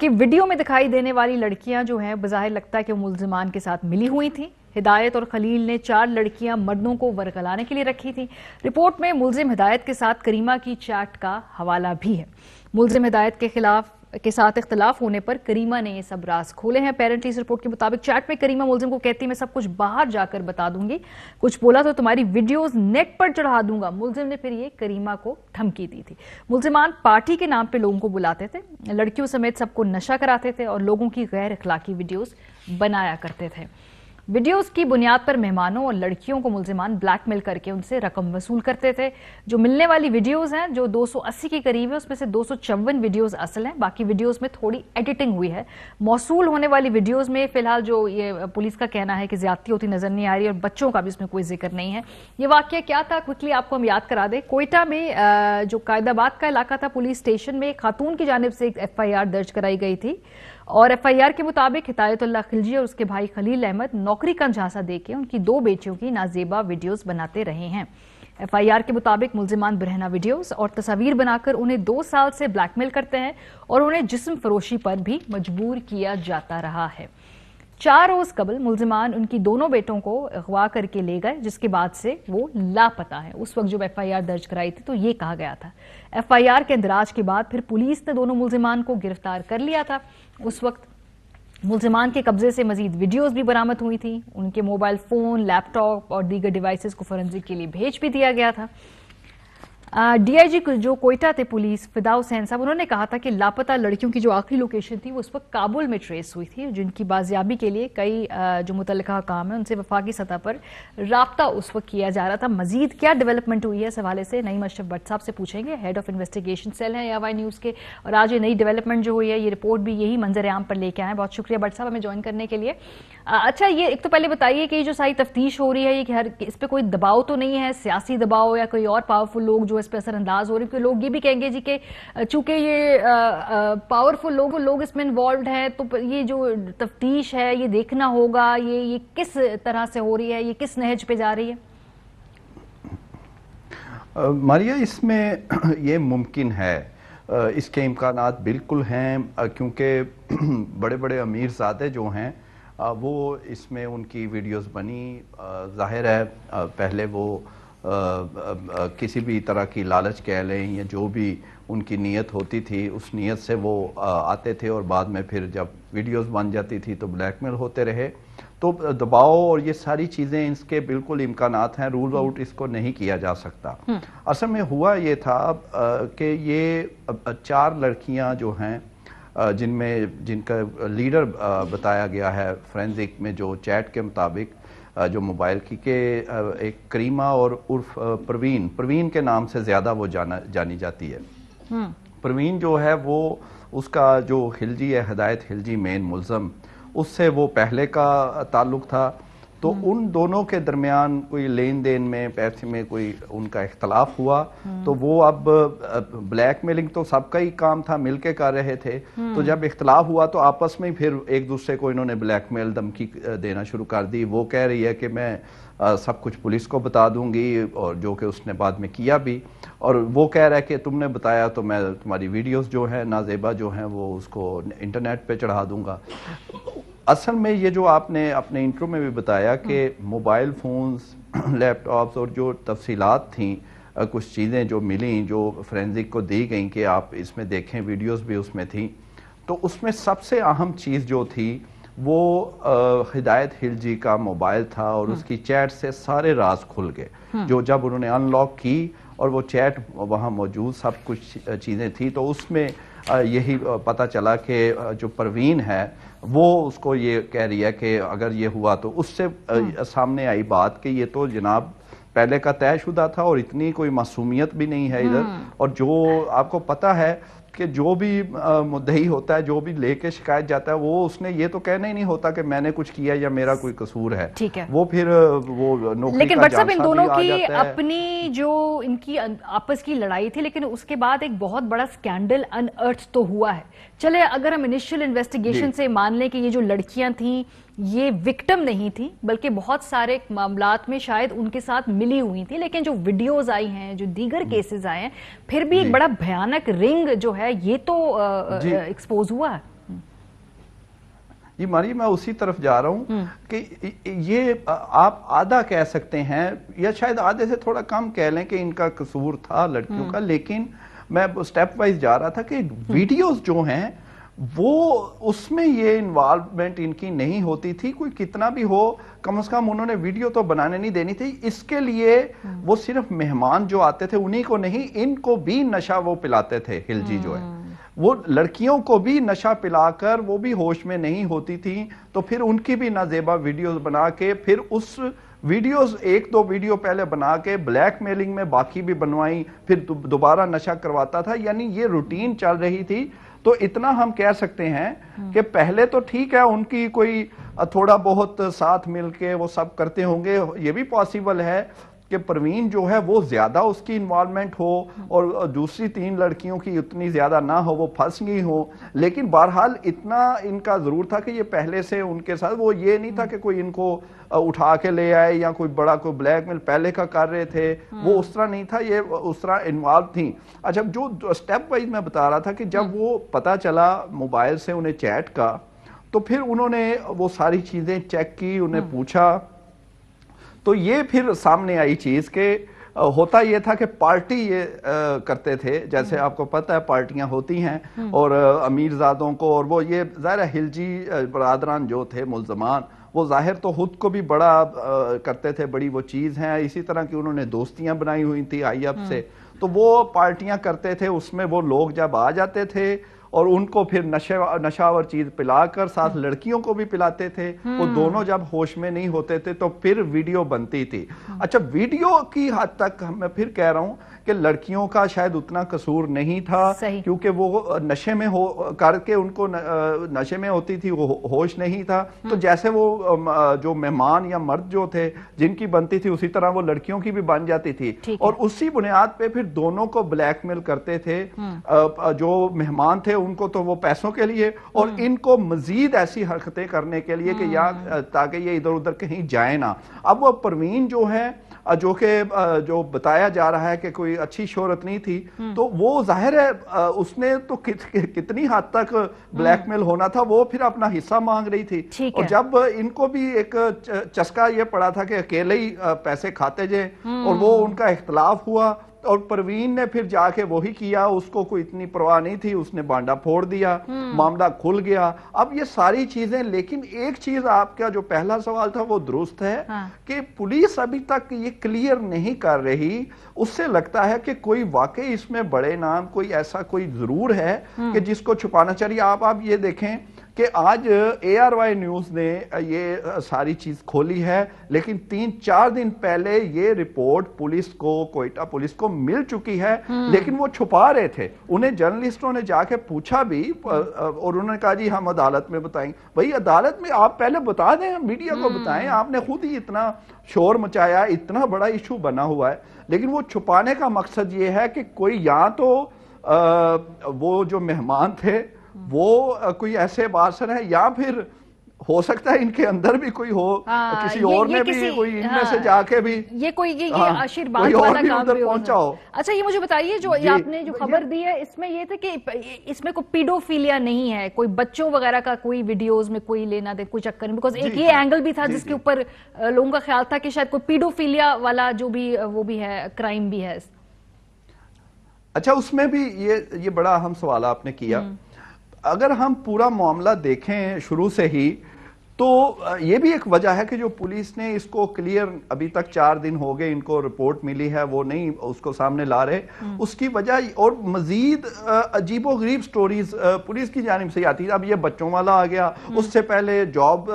کہ ویڈیو میں دکھائی دینے والی لڑکیاں جو ہیں بظاہر لگتا ہے کہ وہ ملزمان کے ساتھ ملی ہوئی تھیں. ہدایت اور خلیل نے 4 لڑکیاں مردوں کو ورگلانے کے لیے رکھی تھیں. رپورٹ میں ملزم ہدایت کے ساتھ کریمہ کی چیٹ کا حوالہ بھی ہے. ملزم ہدایت کے ساتھ اختلاف ہونے پر کریمہ نے یہ سب راز کھولے ہیں. پیرنٹ اس رپورٹ کے مطابق چیٹ میں کریمہ ملزم کو کہتی میں سب کچھ باہر جا کر بتا دوں گی، کچھ بولا تو تمہاری ویڈیوز نیٹ پر چڑھا دوں گا. ملزم نے پھر یہ کریمہ کو دھمکی دی تھی. ملزمان پارٹی کے نام پہ لوگوں کو بلاتے تھے، لڑکیوں سمیت سب کو نشہ کراتے تھے اور لوگوں کی غیر اخلاقی ویڈیوز بنایا کرتے تھے. ویڈیوز کی بنیاد پر مہمانوں اور لڑکیوں کو ملزمان بلیک میل کر کے ان سے رقم وصول کرتے تھے. جو ملنے والی ویڈیوز ہیں جو 280 کے قریب ہے، اس میں سے 254 ویڈیوز اصل ہیں، باقی ویڈیوز میں تھوڑی ایڈیٹنگ ہوئی ہے. موصول ہونے والی ویڈیوز میں فی الحال جو یہ پولیس کا کہنا ہے کہ زیادتی ہوتی نظر نہیں آ رہی اور بچوں کا بھی اس میں کوئی ذکر نہیں ہے. یہ واقعہ کیا تھا کوئکلی آپ کو ہم یاد کرا دیں. کوئٹہ میں جو قائد آباد کا علاقہ تھا، پولیس اسٹیشن میں ایک خاتون کی جانب سے ایک FIR درج کرائی گئی تھی اور FIR کے مطابق ہدایت اللہ خلجی اور اس کے بھائی خلیل احمد نوکری کا جھانسا دے کے ان کی 2 بیٹیوں کی نازیبا ویڈیوز بناتے رہے ہیں. FIR کے مطابق ملزمان برہنہ ویڈیوز اور تصاویر بنا کر انہیں 2 سال سے بلیک میل کرتے ہیں اور انہیں جسم فروشی پر بھی مجبور کیا جاتا رہا ہے. 4 روز قبل ملزمان ان کی دونوں بیٹوں کو اغوا کر کے لے گئے، جس کے بعد سے وہ لاپتہ ہیں. اس وقت جب FIR درج کرائی تھی تو یہ کہا گیا تھا. FIR کے اندراج کے بعد پھر پولیس نے دونوں ملزمان کو گرفتار کر لیا تھا. اس وقت ملزمان کے قبضے سے مزید ویڈیوز بھی برآمد ہوئی تھیں. ان کے موبائل فون، لیپ ٹاپ اور دیگر ڈیوائسز کو فورنزک کے لیے بھیج بھی دیا گیا تھا. DIG جو کوئٹہ تھے پولیس فدا حسین صاحب، انہوں نے کہا تھا کہ لاپتہ لڑکیوں کی جو آخری لوکیشن تھی وہ اس وقت کابل میں ٹریس ہوئی تھی، جن کی بازیابی کے لیے کئی جو متعلقہ حکام ہیں ان سے وفاقی سطح پر رابطہ اس وقت کیا جا رہا تھا. مزید کیا ڈیولپمنٹ ہوئی ہے اس حوالے سے نعیم اشرف بٹ صاحب سے پوچھیں گے، ہیڈ آف انویسٹیگیشن سیل ہیں AY نیوز کے، اور آج یہ نئی ڈیولپمنٹ جو ہوئی ہے یہ رپورٹ بھی یہی منظر عام پر لے کے آئے. بہت شکریہ بٹ صاحب ہمیں جوائن کرنے کے لیے. اچھا، یہ ایک تو پہلے بتائیے کہ یہ جو ساری تفتیش ہو رہی ہے یہ اس پہ کوئی دباؤ تو نہیں ہے، سیاسی دباؤ یا کوئی اور پاورفل لوگ جو اس پہ اثر انداز ہو رہے ہیں؟ کہ لوگ یہ بھی کہیں گے جی کہ چونکہ یہ پاورفل لوگ اس میں انوالوڈ ہیں تو یہ جو تفتیش ہے یہ دیکھنا ہوگا یہ کس طرح سے ہو رہی ہے، یہ کس نہج پہ جا رہی ہے. ماریا، اس میں یہ ممکن ہے، اس کے امکانات بالکل ہیں، کیونکہ بڑے بڑے امیر زادے جو ہیں وہ اس میں ان کی ویڈیوز بنی. ظاہر ہے پہلے وہ کسی بھی طرح کی لالچ کہہ لیں یا جو بھی ان کی نیت ہوتی تھی اس نیت سے وہ آتے تھے اور بعد میں پھر جب ویڈیوز بن جاتی تھی تو بلیک میل ہوتے رہے. تو دباؤ اور یہ ساری چیزیں اس کے بالکل امکانات ہیں، رول آؤٹ اس کو نہیں کیا جا سکتا. اصل میں ہوا یہ تھا کہ یہ 4 لڑکیاں جو ہیں جن کا لیڈر بتایا گیا ہے فورینزک میں جو چیٹ کے مطابق جو موبائل کی، کہ ایک کریمہ اور عرف پروین کے نام سے زیادہ وہ جانی جاتی ہے. پروین جو ہے وہ اس کا جو خلجی ہے ہدایت خلجی مین ملزم، اس سے وہ پہلے کا تعلق تھا. تو ان دونوں کے درمیان کوئی لین دین میں پیسے میں کوئی ان کا اختلاف ہوا تو وہ اب بلیک میلنگ تو سب کا ہی کام تھا، مل کے کر رہے تھے. تو جب اختلاف ہوا تو آپس میں پھر ایک دوسرے کو انہوں نے بلیک میل دھمکی دینا شروع کر دی. وہ کہہ رہی ہے کہ میں سب کچھ پولیس کو بتا دوں گی، اور جو کہ اس نے بعد میں کیا بھی. اور وہ کہہ رہا ہے کہ تم نے بتایا تو میں تمہاری ویڈیوز جو ہیں نازیبا جو ہیں وہ اس کو انٹرنیٹ پہ چڑھا دوں گا. اصل میں یہ جو آپ نے اپنے انٹرو میں بھی بتایا کہ موبائل فونز، لیپ ٹاپس اور جو تفصیلات تھیں، کچھ چیزیں جو ملیں جو فورینزک کو دی گئیں کہ آپ اس میں دیکھیں، ویڈیوز بھی اس میں تھیں. تو اس میں سب سے اہم چیز جو تھی وہ ہدایت خلجی کا موبائل تھا اور اس کی چیٹ سے سارے راز کھل گئے. جو جب انہوں نے ان لاک کی اور وہ چیٹ وہاں موجود سب کچھ چیزیں تھیں تو اس میں یہی پتہ چلا کہ جو پروین ہے وہ اس کو یہ کہہ رہی ہے کہ اگر یہ ہوا تو اس سے سامنے آئی بات کہ یہ تو جناب پہلے کا طے شدہ تھا اور اتنی کوئی معصومیت بھی نہیں ہے ادھر. اور جو آپ کو پتہ ہے کہ جو بھی مدعی ہوتا ہے, جو بھی لے کے شکایت جاتا ہے, وہ اس نے یہ تو کہنا ہی نہیں ہوتا کہ میں نے کچھ کیا یا میرا کوئی قصور ہے. ٹھیک ہے, وہ پھر وہ نوکری لیکن بٹ صاحب ان دونوں کی اپنی جو ان کی آپس کی لڑائی تھی, لیکن اس کے بعد ایک بہت بڑا سکینڈل ان ارتھ تو ہوا ہے. چلے اگر ہم انیشل انویسٹیگیشن سے مان لیں کہ یہ جو لڑکیاں تھیں یہ وکٹم نہیں تھی بلکہ بہت سارے معاملات میں شاید ان کے ساتھ ملی ہوئی تھی, لیکن جو ویڈیوز آئی ہیں, جو دیگر کیسز آئے ہیں, پھر بھی ایک بڑا بھیانک رنگ جو ہے یہ تو ایکسپوز ہوا ہے. جی ماری, میں اسی طرف جا رہا ہوں کہ یہ آپ آدھا کہہ سکتے ہیں یا شاید آدھے سے تھوڑا کم کہہ لیں کہ ان کا قصور تھا لڑکیوں کا, لیکن میں سٹیپ وائز جا رہا تھا کہ ویڈیوز جو ہیں وہ اس میں یہ انوالومنٹ ان کی نہیں ہوتی تھی. کوئی کتنا بھی ہو, کم از کم انہوں نے ویڈیو تو بنانے نہیں دینی تھی. اس کے لیے وہ صرف مہمان جو آتے تھے انہی کو نہیں, ان کو بھی نشہ وہ پلاتے تھے. خلجی جو ہے وہ لڑکیوں کو بھی نشہ پلا کر وہ بھی ہوش میں نہیں ہوتی تھیں, تو پھر ان کی بھی نازیبا ویڈیوز بنا کے پھر اس ویڈیوز ایک دو ویڈیو پہلے بنا کے بلیک میلنگ میں باقی بھی بنوائیں, پھر دوبارہ نشہ کرواتا تھا. یعنی یہ روٹین چل رہی تھی. تو اتنا ہم کہہ سکتے ہیں کہ پہلے تو ٹھیک ہے ان کی کوئی تھوڑا بہت ساتھ مل کے وہ سب کرتے ہوں گے, یہ بھی پاسیبل ہے کہ پروین جو ہے وہ زیادہ اس کی انوالومنٹ ہو اور دوسری 3 لڑکیوں کی اتنی زیادہ نہ ہو, وہ پھنس گئی ہو. لیکن بہرحال اتنا ان کا ضرور تھا کہ یہ پہلے سے ان کے ساتھ, وہ یہ نہیں تھا کہ کوئی ان کو اٹھا کے لے آئے یا کوئی بڑا کوئی بلیک میل پہلے کا کر رہے تھے, وہ اس طرح نہیں تھا, یہ اس طرح انوالو تھیں. اچھا, جو سٹیپ وائز میں بتا رہا تھا کہ جب وہ پتا چلا موبائل سے انہیں چیٹ کا, تو پھر انہوں نے وہ ساری چیزیں چیک کی, انہیں پوچھا, تو یہ پھر سامنے آئی چیز کہ ہوتا یہ تھا کہ پارٹی یہ کرتے تھے, جیسے آپ کو پتہ ہے پارٹیاں ہوتی ہیں اور امیر زادوں کو, اور وہ یہ ظاہر خلجی برادران جو تھے ملزمان وہ ظاہر تو خود کو بھی بڑا کرتے تھے, بڑی وہ چیز ہیں. اسی طرح کی انہوں نے دوستیاں بنائی ہوئی تھی آئی ایف سے, تو وہ پارٹیاں کرتے تھے. اس میں وہ لوگ جب آ جاتے تھے اور ان کو پھر نشاور چیز پلا کر ساتھ لڑکیوں کو بھی پلاتے تھے. وہ دونوں جب ہوش میں نہیں ہوتے تھے تو پھر ویڈیو بنتی تھی. اچھا, ویڈیو کی حد تک میں پھر کہہ رہا ہوں کہ لڑکیوں کا شاید اتنا قصور نہیں تھا, کیونکہ وہ نشے میں کر کے ان کو نشے میں ہوتی تھی, وہ ہوش نہیں تھا. تو جیسے وہ جو مہمان یا مرد جو تھے جن کی بنتی تھی, اسی طرح وہ لڑکیوں کی بھی بن جاتی تھی, اور اسی بنیاد پہ پھر دونوں کو بلیک میل کرتے تھے. جو مہمان تھے ان کو تو وہ پیسوں کے لیے, اور ان کو مزید ایسی حرکتیں کرنے کے لیے کہ یا تاکہ یہ ادھر ادھر کہیں جائے نہ. اب وہ پروین جو ہے جو کہ جو بتایا جا رہا ہے کہ کوئی اچھی شہرت نہیں تھی, تو وہ ظاہر ہے اس نے تو کتنی حد تک بلیک میل ہونا تھا, وہ پھر اپنا حصہ مانگ رہی تھی. اور جب ان کو بھی ایک چسکا یہ پڑا تھا کہ اکیلے ہی پیسے کھاتے جائیں, اور وہ ان کا اختلاف ہوا, اور پروین نے پھر جا کے وہی کیا, اس کو کوئی اتنی پرواہ نہیں تھی, اس نے بانڈا پھوڑ دیا, معاملہ کھل گیا. اب یہ ساری چیزیں, لیکن ایک چیز آپ کا جو پہلا سوال تھا وہ درست ہے کہ پولیس ابھی تک یہ کلیئر نہیں کر رہی. اس سے لگتا ہے کہ کوئی واقعی اس میں بڑے نام کوئی ایسا کوئی ضرور ہے کہ جس کو چھپانا چاہیے. آپ یہ دیکھیں کہ آج ARY نیوز نے یہ ساری چیز کھولی ہے, لیکن 3-4 دن پہلے یہ رپورٹ پولیس کو, کوئٹہ پولیس کو مل چکی ہے, لیکن وہ چھپا رہے تھے. انہیں جرنلسٹوں نے جا کے پوچھا بھی, اور انہوں نے کہا جی ہم عدالت میں بتائیں. بھئی عدالت میں آپ پہلے بتا دیں, میڈیا کو بتائیں, آپ نے خود ہی اتنا شور مچایا, اتنا بڑا ایشو بنا ہوا ہے. لیکن وہ چھپانے کا مقصد یہ ہے کہ کوئی یا تو وہ جو مہمان تھے وہ کوئی ایسے باسر ہیں, یا پھر ہو سکتا ہے ان کے اندر بھی کوئی ہو, کسی اور نے بھی کوئی ان میں سے جا کے بھی یہ کوئی یہ آشیرواد والا کام بھی پہنچا ہو. اچھا, یہ مجھے بتائیے جو آپ نے جو خبر دی ہے اس میں یہ تھا کہ اس میں کوئی پیڈوفیلیا نہیں ہے, کوئی بچوں وغیرہ کا کوئی ویڈیوز میں کوئی لینا دے کوئی چکر نہیں, بیکاز ایک یہ اینگل بھی تھا جس کے اوپر لوگوں کا خیال تھا کہ شاید کوئی پیڈوفیلیا والا جو بھی وہ بھی ہے, کرائم بھی ہے. اچھا, اس میں بھی یہ بڑا اہم سوال آپ نے کیا. اگر ہم پورا معاملہ دیکھیں شروع سے ہی, تو یہ بھی ایک وجہ ہے کہ جو پولیس نے اس کو کلیئر, ابھی تک 4 دن ہو گئے ان کو رپورٹ ملی ہے, وہ نہیں اس کو سامنے لا رہے. اس کی وجہ اور مزید عجیب و غریب سٹوریز پولیس کی جانب سے آتی ہے. اب یہ بچوں والا آ گیا, اس سے پہلے جاب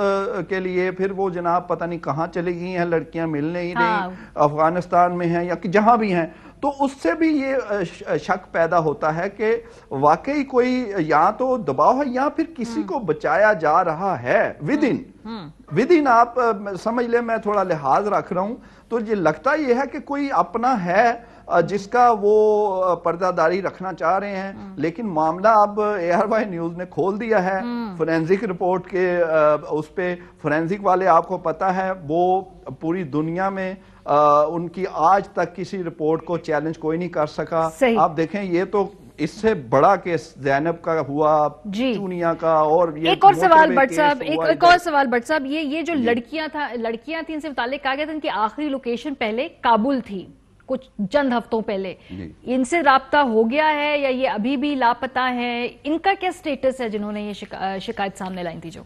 کے لیے پھر وہ جناب پتہ نہیں کہاں چلی گئی ہیں لڑکیاں, مل نہیں رہی, افغانستان میں ہیں یا جہاں بھی ہیں. تو اس سے بھی یہ شک پیدا ہوتا ہے کہ واقعی کوئی یا تو دباؤ ہے یا پھر کسی کو بچایا جا رہا ہے ود ان آپ سمجھ لیں، میں تھوڑا لحاظ رکھ رہا ہوں تو یہ لگتا یہ ہے کہ کوئی اپنا ہے جس کا وہ پردہ داری رکھنا چاہ رہے ہیں، لیکن معاملہ اب ARY نیوز نے کھول دیا ہے فورینزک رپورٹ کے اس پہ. فورینزک والے آپ کو پتا ہے وہ پوری دنیا میں ان کی آج تک کسی رپورٹ کو چیلنج کوئی نہیں کر سکا. آپ دیکھیں یہ تو اس سے بڑا کیس زینب کا ہوا، چونیا کا، اور ایک اور سوال بٹ صاحب، ایک اور سوال بٹ صاحب، یہ جو لڑکیاں تھیں ان سے متعلق کہا گیا تھا ان کی آخری لوکیشن پہلے کابل تھی کچھ چند ہفتوں پہلے، ان سے رابطہ ہو گیا ہے یا یہ ابھی بھی لاپتہ ہیں؟ ان کا کیا سٹیٹس ہے جنہوں نے یہ شکایت سامنے لائی تھی؟ جو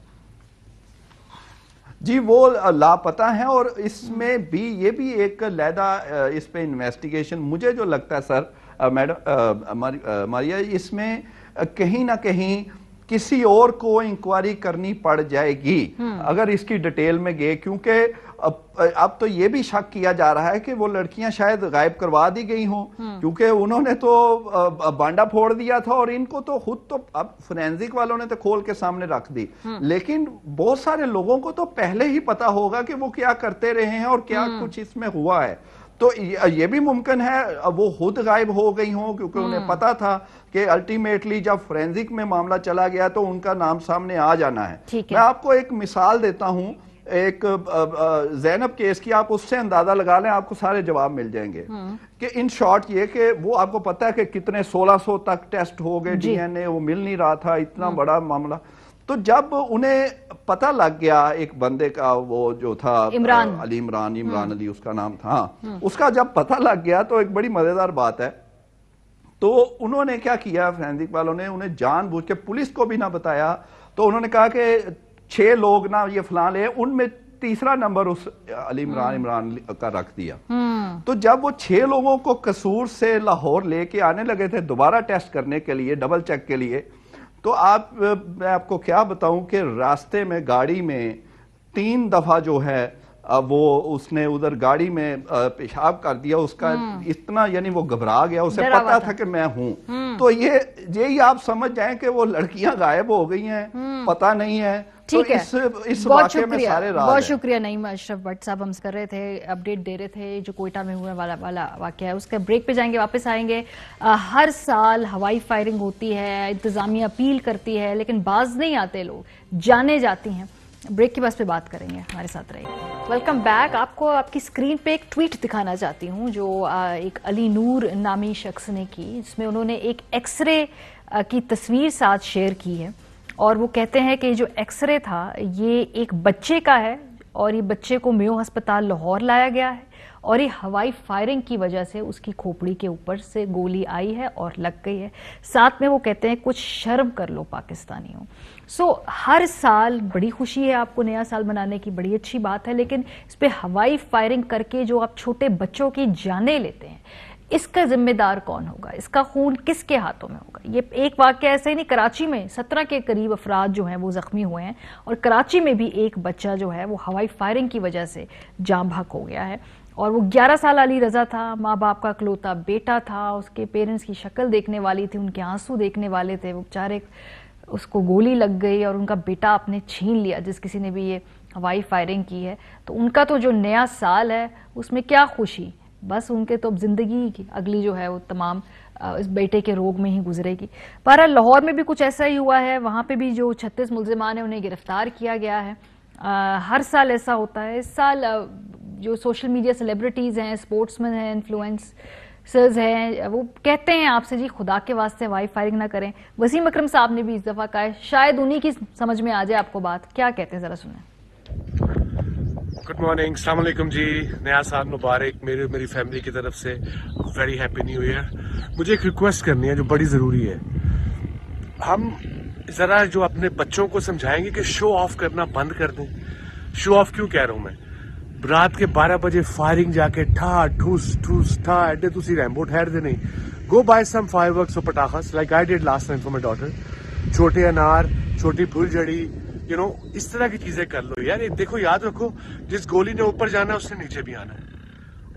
جی وہ لاپتہ ہیں، اور اس میں بھی یہ بھی ایک علیحدہ اس پہ انویسٹیگیشن مجھے جو لگتا ہے سر میڈم ماریا، اس میں کہیں نہ کہیں کسی اور کو انکوائری کرنی پڑ جائے گی اگر اس کی ڈیٹیل میں گئے، کیونکہ اب تو یہ بھی شک کیا جا رہا ہے کہ وہ لڑکیاں شاید غائب کروا دی گئی ہوں، کیونکہ انہوں نے تو بانڈا پھوڑ دیا تھا اور ان کو تو خود تو اب فورینزک والوں نے تو کھول کے سامنے رکھ دی، لیکن بہت سارے لوگوں کو تو پہلے ہی پتا ہوگا کہ وہ کیا کرتے رہے ہیں اور کیا کچھ اس میں ہوا ہے. تو یہ بھی ممکن ہے وہ خود غائب ہو گئی ہوں، کیونکہ انہیں پتا تھا کہ الٹیمیٹلی جب فورینزک میں معاملہ چلا گیا تو ان کا نام سامنے آ جانا ہے. میں آپ کو ایک مثال دیتا ہوں ایک زینب کیس کی، آپ اس سے اندازہ لگا لیں، آپ کو سارے جواب مل جائیں گے کہ ان شارٹ یہ کہ وہ آپ کو پتا ہے کہ کتنے 1600 تک ٹیسٹ ہو گئے ڈی این اے، وہ مل نہیں رہا تھا، اتنا بڑا معاملہ. تو جب انہیں پتہ لگ گیا ایک بندے کا، وہ جو تھا عمران علی اس کا نام تھا، اس کا جب پتہ لگ گیا تو ایک بڑی مزیدار بات ہے، تو انہوں نے کیا کیا فورینزک والوں نے، انہیں جان بوجھ کے پولیس کو بھی نہ بتایا، تو انہوں نے کہا کہ 6 لوگ نا یہ فلاں لے، ان میں تیسرا نمبر اس عمران کا رکھ دیا. تو جب وہ 6 لوگوں کو قصور سے لاہور لے کے آنے لگے تھے دوبارہ ٹیسٹ کرنے کے لیے، ڈبل چیک کے لیے، تو میں آپ کو کیا بتاؤں کہ راستے میں گاڑی میں 3 دفعہ جو ہے وہ اس نے ادھر گاڑی میں پیشاب کر دیا، اس کا اتنا یعنی وہ گھبرا گیا، اسے پتا تھا کہ میں ہوں. تو یہی آپ سمجھ جائیں کہ وہ لڑکیاں غائب ہو گئی ہیں، پتہ نہیں ہے. ٹھیک ہے، بہت شکریہ، بہت شکریہ نعیم اشرف بٹ صاحب، ہم کر رہے تھے اپڈیٹ دے رہے تھے جو کوئٹہ میں ہونے والا واقعہ ہے. اس کے بریک پہ جائیں گے، واپس آئیں گے. ہر سال ہوائی فائرنگ ہوتی ہے، انتظامیہ اپیل کرتی ہے، لیکن باز نہیں آتے لوگ، جانے جاتی ہیں. بریک کے بعد پہ بات کریں گے، ہمارے ساتھ رہیے. Welcome back. آپ کو آپ کی اسکرین پہ ایک ٹویٹ دکھانا چاہتی ہوں جو ایک علی نور نامی شخص نے کی، جس میں انہوں نے ایک ایکس رے کی تصویر ساتھ شیئر کی ہے، اور وہ کہتے ہیں کہ جو ایکس رے تھا یہ ایک بچے کا ہے، اور یہ بچے کو میو ہسپتال لاہور لایا گیا ہے، اور یہ ہوائی فائرنگ کی وجہ سے اس کی کھوپڑی کے اوپر سے گولی آئی ہے اور لگ گئی ہے. ساتھ میں وہ کہتے ہیں کچھ شرم کر لو پاکستانیوں. ہر سال بڑی خوشی ہے آپ کو نیا سال منانے کی، بڑی اچھی بات ہے، لیکن اس پہ ہوائی فائرنگ کر کے جو آپ چھوٹے بچوں کی جانیں لیتے ہیں، اس کا ذمہ دار کون ہوگا؟ اس کا خون کس کے ہاتھوں میں ہوگا؟ یہ ایک واقعہ ایسا ہی نہیں، کراچی میں 17 کے قریب افراد جو ہیں وہ زخمی ہوئے ہیں، اور کراچی میں بھی ایک بچہ جو ہے وہ ہوائی فائرنگ کی وجہ سے جاں بحق ہو گیا ہے. اور وہ 11 سال علی رضا تھا، ماں باپ کا اکلوتا بیٹا تھا، اس کے پیرنٹس کی شکل دیکھنے والی تھی، ان کے آنسو دیکھنے والے تھے. وہ بیچارے اس کو گولی لگ گئی اور ان کا بیٹا آپ نے چھین لیا، جس کسی نے بھی یہ ہوائی فائرنگ کی ہے. تو ان کا تو جو نیا سال ہے اس میں کیا خوشی، بس ان کے تو اب زندگی کی اگلی جو ہے وہ تمام اس بیٹے کے روگ میں ہی گزرے گی. بہرحال لاہور میں بھی کچھ ایسا ہی ہوا ہے، وہاں پہ بھی جو 36 ملزمان ہیں انہیں گرفتار کیا گیا ہے. ہر سال ایسا ہوتا ہے. اس سال جو سوشل میڈیا سیلیبریٹیز ہیں، اسپورٹس مین ہیں، انفلوئنسرز ہیں، وہ کہتے ہیں آپ سے جی خدا کے واسطے ہوائی فائرنگ نہ کریں. وسیم اکرم صاحب نے بھی اس دفعہ کہا ہے، شاید انہی کی سمجھ میں آ جائے آپ کو بات. کیا کہتے ہیں ذرا سنیں. گڈ مارننگ، السلام علیکم جی، نیا سال مبارک میری فیملی کی طرف سے، ویری ہیپی نیو ایئر. مجھے ایک ریکویسٹ کرنی ہے جو بڑی ضروری ہے. ہم ذرا جو اپنے بچوں کو سمجھائیں گے کہ شو آف کرنا بند کر دیں. شو آف کیوں کہہ رہا ہوں میں؟ رات کے 12 بجے فائرنگ جا کے ٹھا ٹھوس ٹھوس ٹھا ایڈے تسی ریمبو ٹھہر دے نہیں. Go by some fireworks اور پٹاخس like I did last time for my daughter. چھوٹے انار، چھوٹی پھول جڑی، اس طرح کی چیزیں کر لو یار. دیکھو یاد رکھو، جس گولی نے اوپر جانا ہے اس نے نیچے بھی آنا ہے.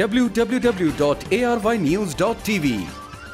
www.arYnews.tv।